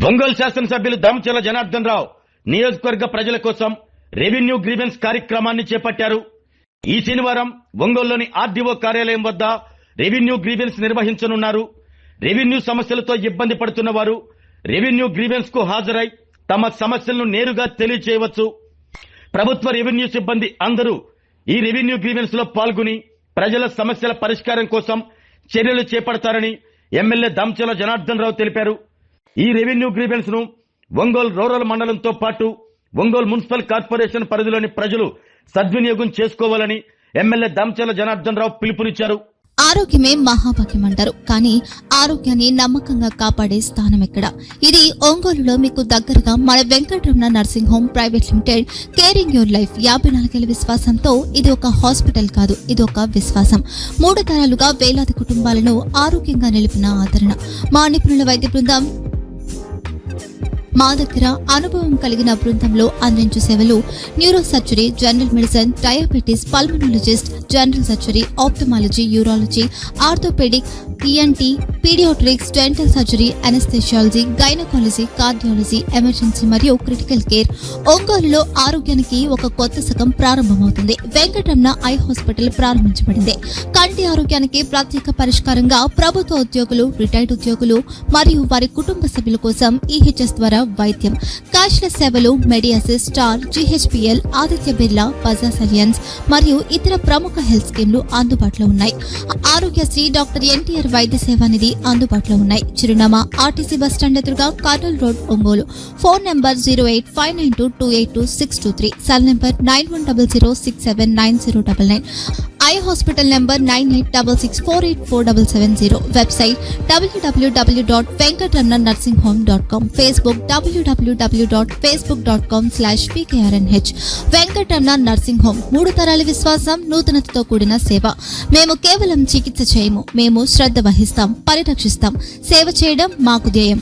ఒంగోలు శాసనసభ్యులు దామచర్ల జనార్దన్ రావు నియోజకవర్గ ప్రజల కోసం రెవెన్యూ గ్రీవెన్స్ కార్యక్రమాన్ని చేపట్టారు. ఈ శనివారం ఒంగోలులోని ఆర్డీఓ కార్యాలయం వద్ద రెవెన్యూ గ్రీవెన్స్ నిర్వహించనున్నారు. రెవెన్యూ సమస్యలతో ఇబ్బంది పడుతున్న వారు రెవెన్యూ గ్రీవెన్స్ కు హాజరై తమ సమస్యలను నేరుగా తెలియజేయవచ్చు. ప్రభుత్వ రెవెన్యూ సిబ్బంది అందరూ ఈ రెవెన్యూ గ్రీవెన్స్ లో పాల్గొని ప్రజల సమస్యల పరిష్కారం కోసం చర్యలు చేపడతారని ఎమ్మెల్యే దామచర్ల జనార్దన్ రావు తెలిపారు. ఈ రెవెన్యూ గ్రీవెన్స్ ను ఒంగోలు రూరల్ మండలంతో పాటు ఒంగోలు మున్సిపల్ కార్పొరేషన్ పరిధిలోని ప్రజలు సద్వినియోగం చేసుకోవాలని ఎమ్మెల్యే దామచర్ల జనార్దన్ రావు పిలుపునిచ్చారు. ఆరోగ్యమే మహాభాగ్యం అంటారు, కానీ ఆరోగ్యాన్ని నమ్మకంగా కాపాడే స్థానం ఎక్కడ? ఇది ఒంగోలులో మీకు దగ్గరగా మన Venkataramana nursing home private limited. Caring your life 54 విశ్వాసంతో ఇది ఒక హాస్పిటల్ కాదు, ఇది ఒక విశ్వాసం. 3 తరాలుగా వేలాది కుటుంబాలను ఆరోగ్యంగా నిలిపిన ఆదరణ. మా నిపుణుల వైద్య బృందం మా దగ్గర అనుభవం కలిగిన బృందంలో అందించే సేవలు neuro surgery, general medicine, diabetes, pulmonologist, general surgery, ophthalmology, urology, orthopaedic, ENT, paediatrics, dental surgery, anaesthesiology, gynaecology, cardiology, emergency మరియు క్రిటికల్ కేర్. ఒంగోలులో ఆరోగ్యానికి ఒక కొత్త శకం ప్రారంభమవుతుంది. వెంకటరమణ ఐ హాస్పిటల్ ప్రారంభించబడింది. కంటి ఆరోగ్యానికి ప్రత్యేక పరిష్కారంగా ప్రభుత్వ ఉద్యోగులు, రిటైర్డ్ ఉద్యోగులు మరియు వారి కుటుంబ సభ్యుల కోసం EHS ద్వారా వైద్యం, క్యాష్లెస్ సేవలు, Medi Assist, Star, GHPL, Aditya Birla, Bajaj Allianz మరియు ఇతర ప్రముఖ హెల్త్ స్కీమ్లు అందుబాటులో ఉన్నాయి. ఆరోగ్యశ్రీ, డాక్టర్ NTR వైద్య సేవా నిధి అందుబాటులో ఉన్నాయి. చిరునామా RTC బస్టాండ్ ఎదురుగా, Kurnool road, Ongole. Phone number 08592282623, cell number 9100679099, eye hospital number 9866484770, website www.venkatramananursinghome.com, Facebook www.facebook.com/VKRNH. Venkataramana nursing home, 3 తరాల విశ్వాసం, నూతనతతో కూడిన సేవ. మేము కేవలం చికిత్స చేయము, మేము శ్రద్ధ వహిస్తాం, పరిరక్షిస్తాం. సేవ చేయడం మాకు ధ్యేయం.